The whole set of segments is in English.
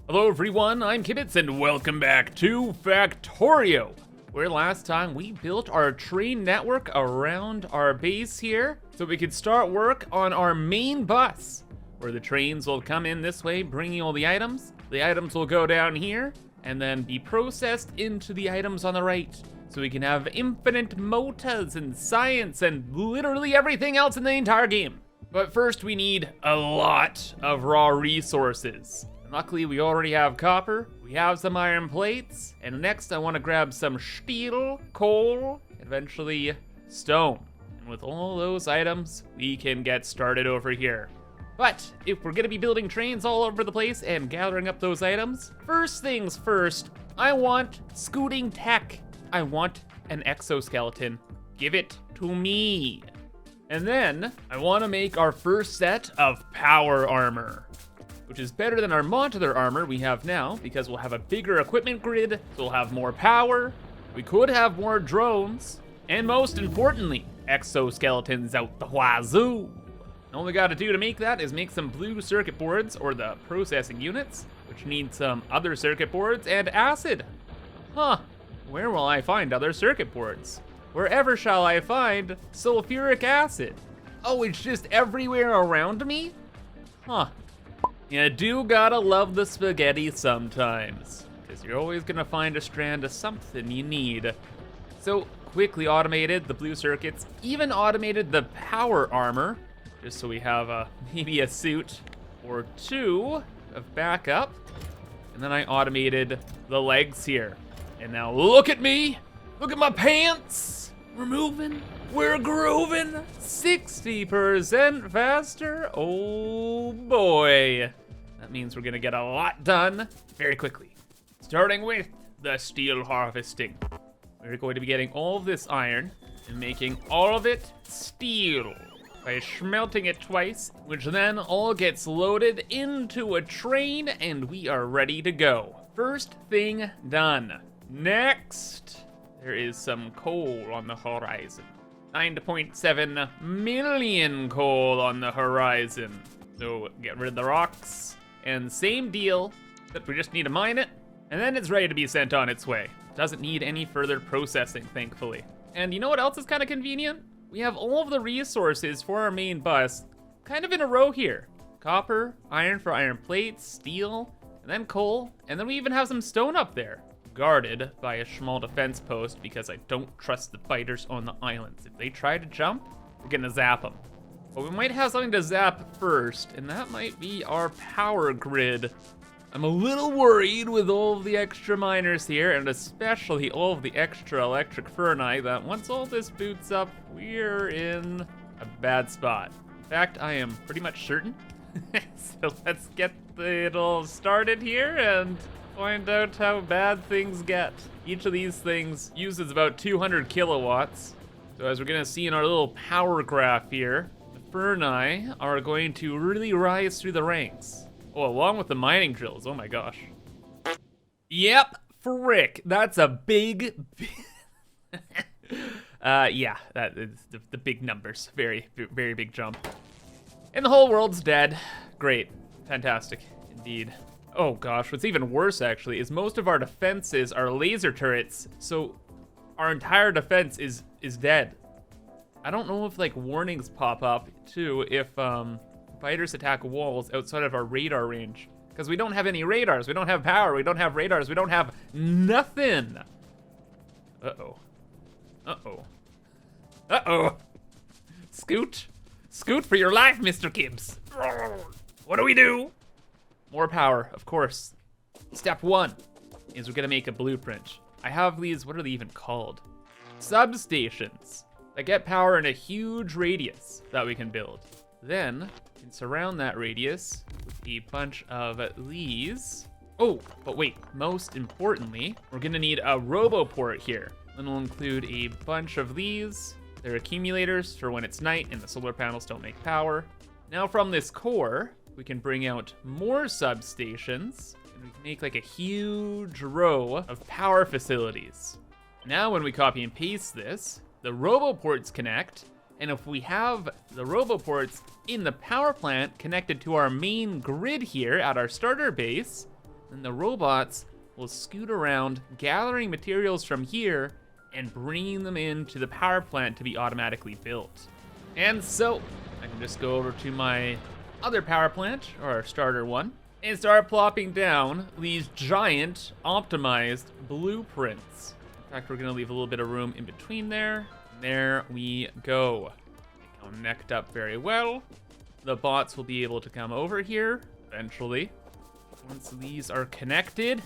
Hello everyone, I'm Imkibitz and welcome back to Factorio, where last time we built our train network around our base here so we could start work on our main bus, where the trains will come in this way bringing all the items. The items will go down here and then be processed into the items on the right, so we can have infinite motas and science and literally everything else in the entire game. But first we need a lot of raw resources. Luckily, we already have copper, we have some iron plates, and next I want to grab some steel, coal, eventually stone. And with all those items, we can get started over here. But if we're gonna be building trains all over the place and gathering up those items, first things first, I want scooting tech. I want an exoskeleton. Give it to me. And then I want to make our first set of power armor, which is better than our modular armor we have now because we'll have a bigger equipment grid, so we'll have more power, we could have more drones, and most importantly, exoskeletons out the wazoo. All we gotta do to make that is make some blue circuit boards, or the processing units, which need some other circuit boards and acid. Huh, where will I find other circuit boards? Wherever shall I find sulfuric acid? Oh, it's just everywhere around me? Huh. You do gotta love the spaghetti sometimes, because you're always gonna find a strand of something you need. So quickly automated the blue circuits, even automated the power armor, just so we have maybe a suit or two of backup. And then I automated the legs here. And now look at me, look at my pants. We're moving, we're grooving, 60% faster, oh boy. That means we're gonna get a lot done very quickly. Starting with the steel harvesting. We're going to be getting all of this iron and making all of it steel by smelting it twice, which then all gets loaded into a train and we are ready to go. First thing done. Next, there is some coal on the horizon. 9.7 million coal on the horizon. So get rid of the rocks, and same deal, that we just need to mine it, and then it's ready to be sent on its way. Doesn't need any further processing, thankfully. And you know what else is kind of convenient? We have all of the resources for our main bus kind of in a row here. Copper, iron for iron plates, steel, and then coal, and then we even have some stone up there, guarded by a small defense post because I don't trust the fighters on the islands. If they try to jump, we're gonna zap them. But we might have something to zap first, and that might be our power grid. I'm a little worried with all of the extra miners here, and especially all of the extra electric ferni, that once all this boots up, we're in a bad spot. In fact, I am pretty much certain. So let's get it all started here and find out how bad things get. Each of these things uses about 200 kilowatts. So as we're gonna see in our little power graph here, the ferni are going to really rise through the ranks. Oh, along with the mining drills, oh my gosh. Yep, frick, that's a big, yeah, that is the big numbers, very, very big jump. And the whole world's dead. Great, fantastic, indeed. Oh gosh, what's even worse actually is most of our defenses are laser turrets, so our entire defense is dead. I don't know if like warnings pop up too if fighters attack walls outside of our radar range, because we don't have any radars, we don't have power, we don't have radars, we don't have nothing. Uh-oh. Uh-oh. Uh-oh. Scoot for your life, Mr. Gibbs. What do? More power, of course. Step one is we're gonna make a blueprint. I have these, what are they even called? Substations that get power in a huge radius that we can build. Then we can surround that radius with a bunch of these. Oh, but wait, most importantly, we're gonna need a roboport here. And we'll include a bunch of these. They're accumulators for when it's night and the solar panels don't make power. Now from this core, we can bring out more substations, and we can make like a huge row of power facilities. Now when we copy and paste this, the roboports connect, and if we have the roboports in the power plant connected to our main grid here at our starter base, then the robots will scoot around, gathering materials from here and bringing them into the power plant to be automatically built. And so I can just go over to my other power plant, or starter one, and start plopping down these giant optimized blueprints. In fact, we're gonna leave a little bit of room in between there. There we go. They connect up very well. The bots will be able to come over here eventually. Once these are connected,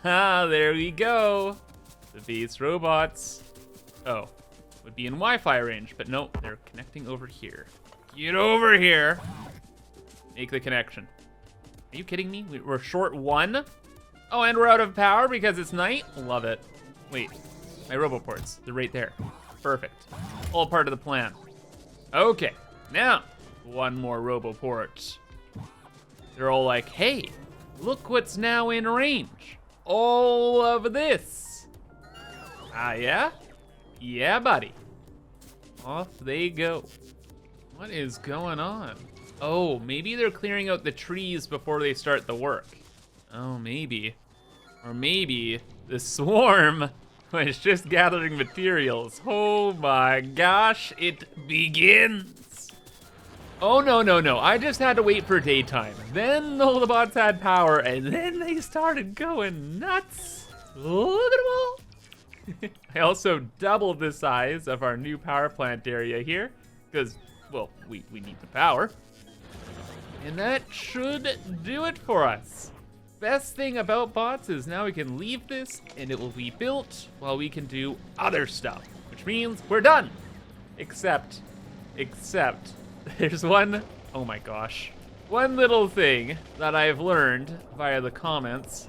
there we go. The base robots, oh, would be in Wi-Fi range, but no, they're connecting over here. Get over here. Make the connection. Are you kidding me? We're short one? Oh, and we're out of power because it's night? Love it. Wait, my roboports, they're right there. Perfect. All part of the plan. Okay, now, one more roboport. They're all like, hey, look what's now in range. All of this. Ah, yeah? Yeah, buddy. Off they go. What is going on? Oh, maybe they're clearing out the trees before they start the work. Oh, maybe. Or maybe the swarm was just gathering materials. Oh my gosh, it begins. Oh, no. I just had to wait for daytime. Then all the bots had power, and then they started going nuts. Look at them all. I also doubled the size of our new power plant area here, because, well, we need the power. And that should do it for us. Best thing about bots is now we can leave this, and it will be built while we can do other stuff, which means we're done. Except, there's one, oh my gosh, one little thing that I've learned via the comments.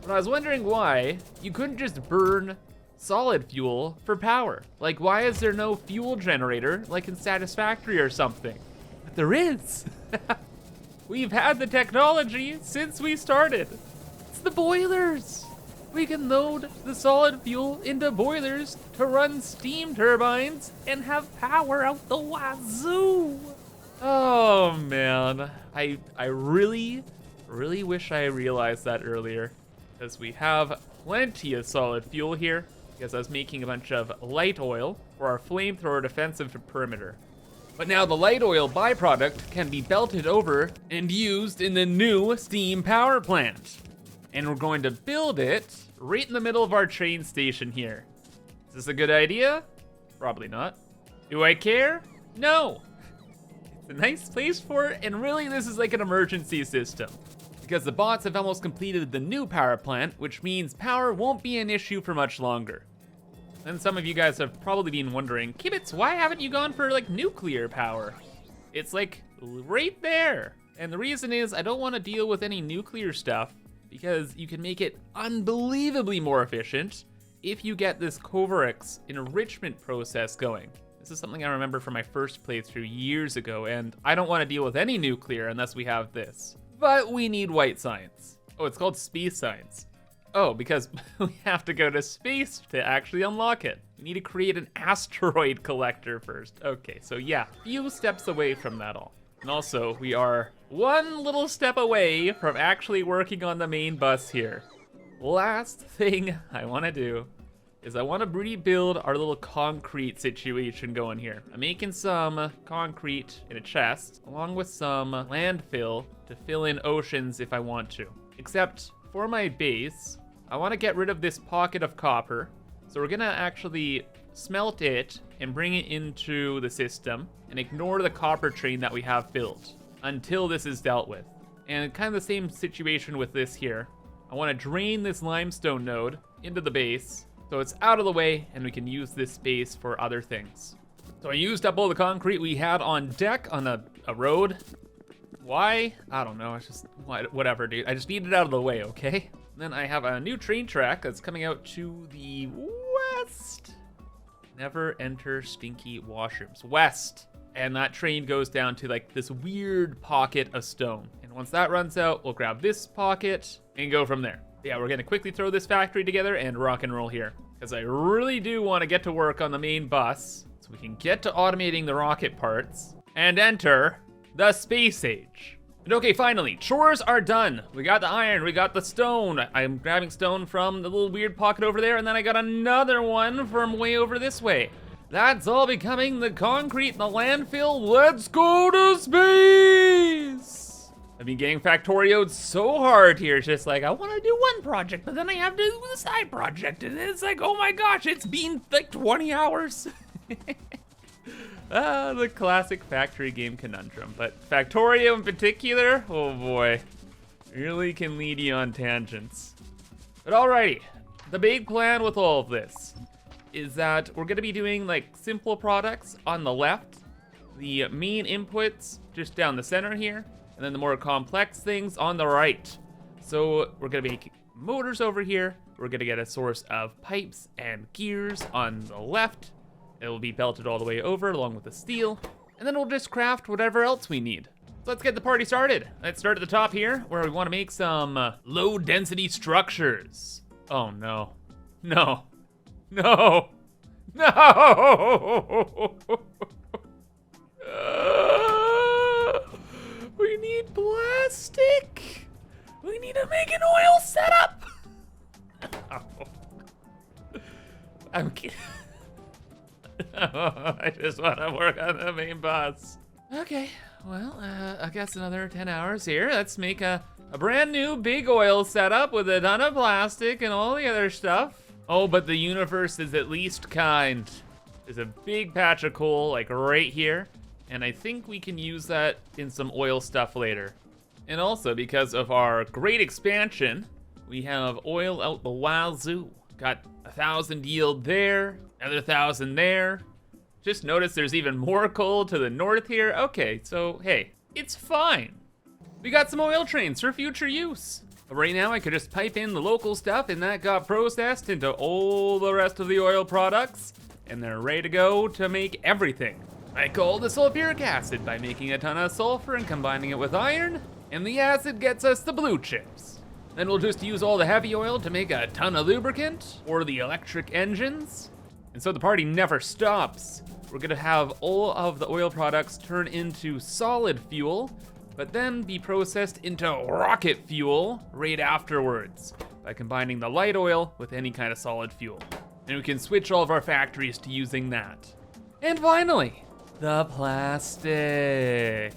But I was wondering why you couldn't just burn solid fuel for power. Like, why is there no fuel generator like in Satisfactory or something? But there is. We've had the technology since we started. It's the boilers. We can load the solid fuel into boilers to run steam turbines and have power out the wazoo. Oh man, I really wish I realized that earlier, because we have plenty of solid fuel here, because I was making a bunch of light oil for our flamethrower defensive perimeter. But now the light oil byproduct can be belted over and used in the new steam power plant. And we're going to build it right in the middle of our train station here. Is this a good idea? Probably not. Do I care? No. It's a nice place for it, and really this is like an emergency system, because the bots have almost completed the new power plant, which means power won't be an issue for much longer. And some of you guys have probably been wondering, Kibitz, why haven't you gone for like nuclear power? It's like right there. And the reason is I don't want to deal with any nuclear stuff, because you can make it unbelievably more efficient if you get this Kovarex enrichment process going. This is something I remember from my first playthrough years ago, and I don't want to deal with any nuclear unless we have this. But we need white science. Oh, it's called space science. Oh, because we have to go to space to actually unlock it. We need to create an asteroid collector first. Okay, so yeah, few steps away from that all. And also, we are one little step away from actually working on the main bus here. Last thing I want to do is I want to rebuild our little concrete situation going here. I'm making some concrete in a chest, along with some landfill to fill in oceans if I want to. Except for my base, I want to get rid of this pocket of copper. So we're gonna actually smelt it and bring it into the system and ignore the copper train that we have built until this is dealt with. And kind of the same situation with this here. I want to drain this limestone node into the base so it's out of the way and we can use this space for other things. So I used up all the concrete we had on deck on a road. Why? I don't know, it's just, whatever, dude. I just need it out of the way, okay? Then I have a new train track that's coming out to the west. Never enter stinky washrooms. West. And that train goes down to like this weird pocket of stone. And once that runs out, we'll grab this pocket and go from there. Yeah, we're gonna quickly throw this factory together and rock and roll here, because I really do want to get to work on the main bus so we can get to automating the rocket parts and enter the Space Age. And okay, finally, chores are done. We got the iron, we got the stone. I'm grabbing stone from the little weird pocket over there, and then I got another one from way over this way. That's all becoming the concrete in the landfill. Let's go to space! I've been getting Factorio'd so hard here. It's just like, I want to do one project, but then I have to do the side project. And it's like, oh my gosh, it's been like 20 hours. The classic factory game conundrum. But Factorio in particular, oh boy, really can lead you on tangents. But alrighty, the big plan with all of this is that we're gonna be doing like simple products on the left, the main inputs just down the center here, and then the more complex things on the right. So we're gonna make motors over here. We're gonna get a source of pipes and gears on the left. It will be belted all the way over along with the steel, and then we'll just craft whatever else we need. So let's get the party started. Let's start at the top here, where we want to make some low density structures. Oh no, no, no, no! We need plastic. We need to make an oil setup. Oh. I'm kidding. I just want to work on the main boss. Okay, well, I guess another 10 hours here. Let's make a brand new big oil setup with a ton of plastic and all the other stuff. Oh, but the universe is at least kind. There's a big patch of coal, like right here, and I think we can use that in some oil stuff later. And also, because of our great expansion, we have oil out the wazoo. Got 1,000 yield there, another 1,000 there. Just notice there's even more coal to the north here. Okay, so hey, it's fine. We got some oil trains for future use. But right now I could just pipe in the local stuff and that got processed into all the rest of the oil products, and they're ready to go to make everything. I call the sulfuric acid by making a ton of sulfur and combining it with iron, and the acid gets us the blue chips. Then we'll just use all the heavy oil to make a ton of lubricant or the electric engines. And so the party never stops. We're gonna have all of the oil products turn into solid fuel, but then be processed into rocket fuel right afterwards by combining the light oil with any kind of solid fuel. And we can switch all of our factories to using that. And finally, the plastic.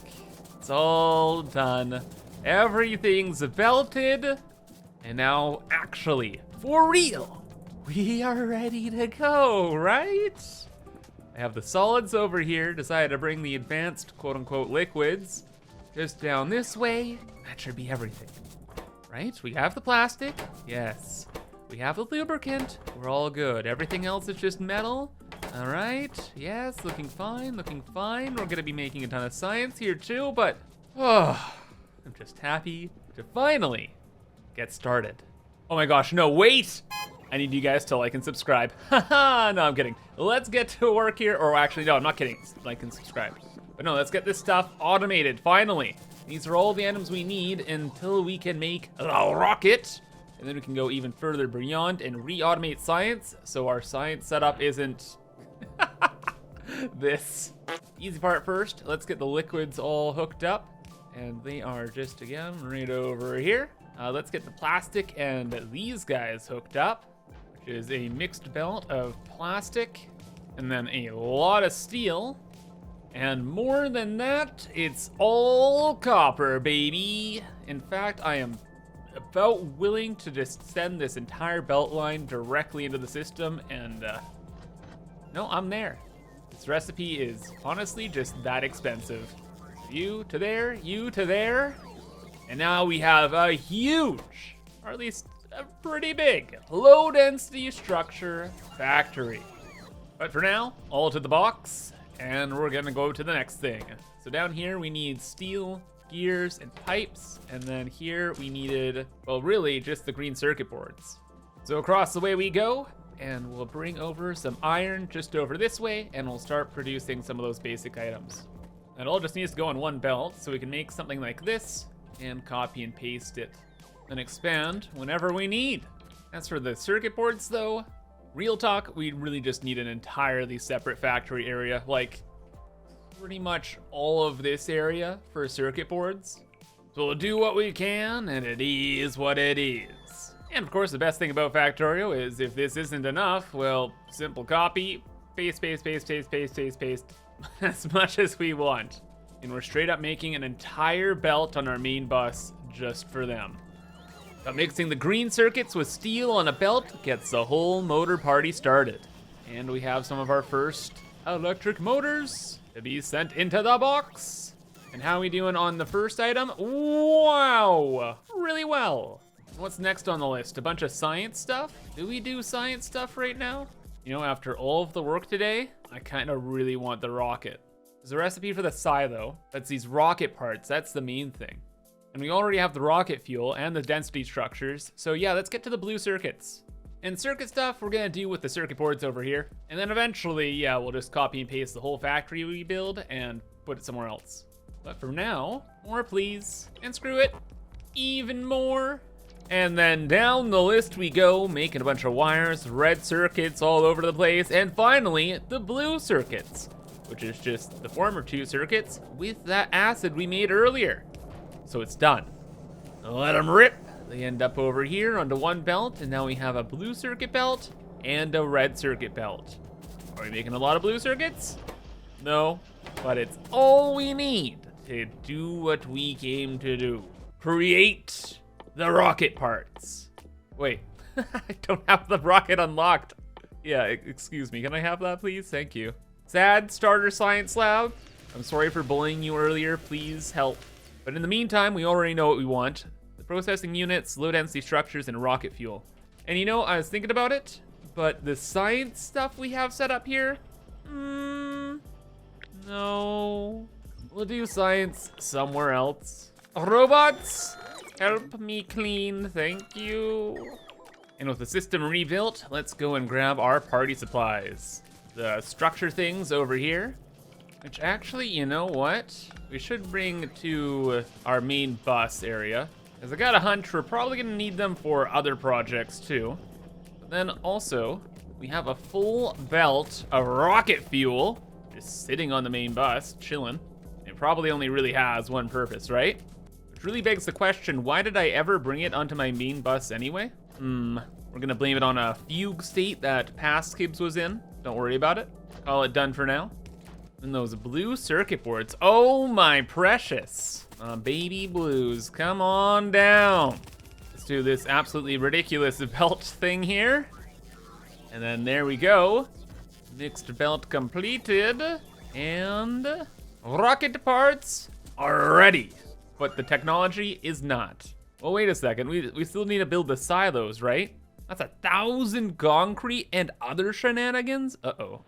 It's all done. Everything's belted. And now, actually, for real, we are ready to go, right? I have the solids over here, decided to bring the advanced quote-unquote liquids just down this way. That should be everything, right? We have the plastic, yes. We have the lubricant, we're all good. Everything else is just metal. All right, yes, looking fine, looking fine. We're gonna be making a ton of science here too, but oh, I'm just happy to finally get started. Oh my gosh, no, wait! I need you guys to like and subscribe. Haha, no, I'm kidding. Let's get to work here, or actually, no, I'm not kidding. Like and subscribe. But no, let's get this stuff automated, finally. These are all the items we need until we can make a rocket. And then we can go even further beyond and re-automate science, so our science setup isn't this. Easy part first, let's get the liquids all hooked up. And they are just, again, right over here. Let's get the plastic and these guys hooked up, which is a mixed belt of plastic and then a lot of steel. And more than that, it's all copper, baby. In fact, I am about willing to just send this entire belt line directly into the system, and no, I'm there. This recipe is honestly just that expensive. You to there, you to there. And now we have a huge, or at least a pretty big, low density structure factory. But for now, all to the box, and we're gonna go to the next thing. So down here we need steel, gears, and pipes, and then here we needed, well, really just the green circuit boards. So across the way we go, and we'll bring over some iron just over this way, and we'll start producing some of those basic items. It all just needs to go on one belt, so we can make something like this, and copy and paste it, and expand whenever we need. As for the circuit boards though, real talk, we really just need an entirely separate factory area, like pretty much all of this area for circuit boards. So we'll do what we can, and it is what it is. And of course, the best thing about Factorio is if this isn't enough, well, simple copy, paste, paste, paste, paste, paste, paste, paste, as much as we want. And we're straight up making an entire belt on our main bus just for them. But mixing the green circuits with steel on a belt gets the whole motor party started. And we have some of our first electric motors to be sent into the box. And how are we doing on the first item? Wow, really well. What's next on the list? A bunch of science stuff? Do we do science stuff right now? You know, after all of the work today, I kind of really want the rocket. There's a recipe for the silo. That's these rocket parts, that's the main thing. And we already have the rocket fuel and the density structures. So yeah, let's get to the blue circuits. And circuit stuff we're gonna do with the circuit boards over here. And then eventually, yeah, we'll just copy and paste the whole factory we build and put it somewhere else. But for now, more please, and screw it, even more. And then down the list we go, making a bunch of wires, red circuits all over the place, and finally, the blue circuits, which is just the former two circuits with that acid we made earlier. So it's done. Let them rip. They end up over here onto one belt, and now we have a blue circuit belt and a red circuit belt. Are we making a lot of blue circuits? No, but it's all we need to do what we came to do. Create the rocket parts. Wait, I don't have the rocket unlocked. Yeah, excuse me, can I have that please? Thank you. Sad starter science lab. I'm sorry for bullying you earlier, please help. But in the meantime, we already know what we want. The processing units, low density structures, and rocket fuel. And you know, I was thinking about it, but the science stuff we have set up here, no. We'll do science somewhere else. Robots, help me clean, thank you. And with the system rebuilt, let's go and grab our party supplies. The structure things over here, which actually, you know what? We should bring to our main bus area, because I got a hunch we're probably gonna need them for other projects too. But then also, we have a full belt of rocket fuel, just sitting on the main bus, chilling. It probably only really has one purpose, right? Which really begs the question, why did I ever bring it onto my main bus anyway? We're gonna blame it on a fugue state that past Kibs was in. Don't worry about it. Call it done for now. And those blue circuit boards, oh my precious. Baby blues, come on down. Let's do this absolutely ridiculous belt thing here. And then there we go. Mixed belt completed. And rocket parts are ready. But the technology is not. Well, wait a second, we still need to build the silos, right? That's 1,000 concrete and other shenanigans? Uh-oh.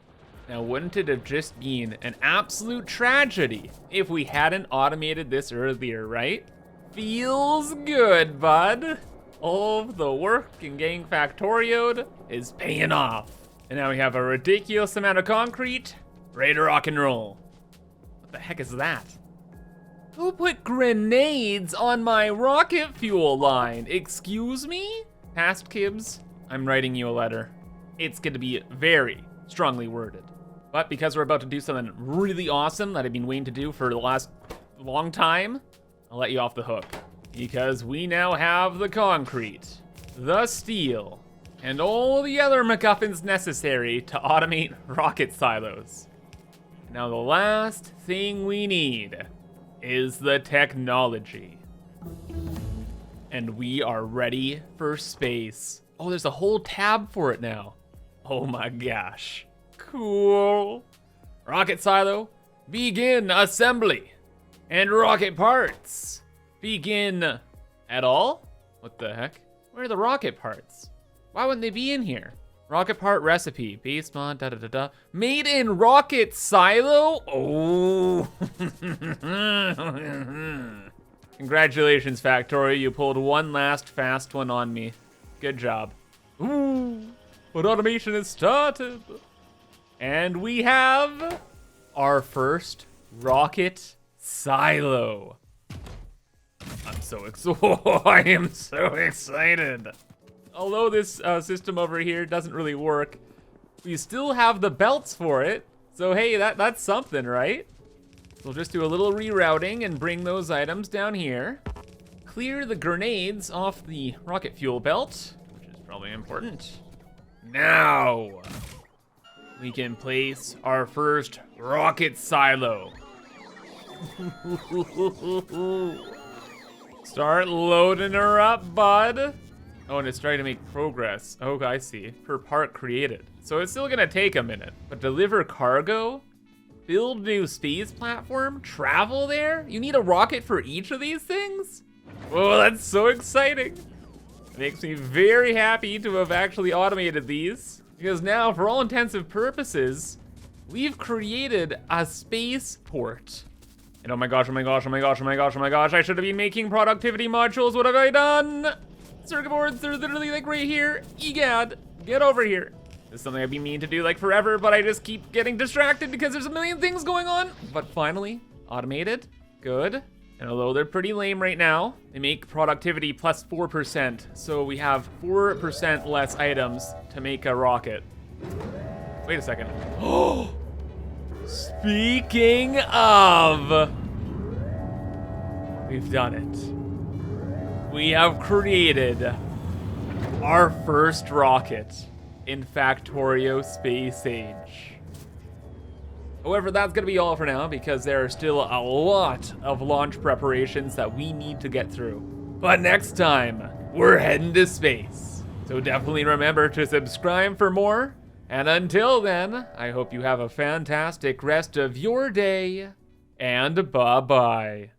Now, wouldn't it have just been an absolute tragedy if we hadn't automated this earlier, right? Feels good, bud. All of the work in getting Factorio'd is paying off. And now we have a ridiculous amount of concrete, ready to rock and roll. What the heck is that? Who put grenades on my rocket fuel line? Excuse me? Past Kibs, I'm writing you a letter. It's gonna be very strongly worded. But because we're about to do something really awesome that I've been waiting to do for the last long time, I'll let you off the hook. Because we now have the concrete, the steel, and all the other MacGuffins necessary to automate rocket silos. Now the last thing we need is the technology. And we are ready for space. Oh, there's a whole tab for it now. Oh my gosh. Cool. Rocket silo, begin assembly. And rocket parts, begin at all? What the heck? Where are the rocket parts? Why wouldn't they be in here? Rocket part recipe, base mod, da-da-da-da. Made in rocket silo? Oh. Congratulations, Factorio, you pulled one last fast one on me. Good job. Ooh, but automation has started. And we have our first rocket silo. I'm so excited. I am so excited. Although this system over here doesn't really work, we still have the belts for it. So hey, that's something, right? We'll just do a little rerouting and bring those items down here. Clear the grenades off the rocket fuel belt, which is probably important. Now, we can place our first rocket silo. Start loading her up, bud. Oh, and it's trying to make progress. Oh, I see. Per part created. So it's still gonna take a minute. But deliver cargo? Build new space platform? Travel there? You need a rocket for each of these things? Oh, that's so exciting. It makes me very happy to have actually automated these. Because now, for all intensive purposes, we've created a spaceport. And oh my gosh, oh my gosh, oh my gosh, oh my gosh, oh my gosh, I should have been making productivity modules. What have I done? Circuit boards, they're literally like right here. Egad, get over here. This is something I've been meaning to do like forever, but I just keep getting distracted because there's a million things going on. But finally, automated, good. And although they're pretty lame right now, they make productivity plus 4%. So we have 4% less items to make a rocket. Wait a second. Oh! Speaking of, we've done it. We have created our first rocket in Factorio Space Age. However, that's gonna be all for now because there are still a lot of launch preparations that we need to get through. But next time, we're heading to space. So definitely remember to subscribe for more. And until then, I hope you have a fantastic rest of your day, and bye-bye.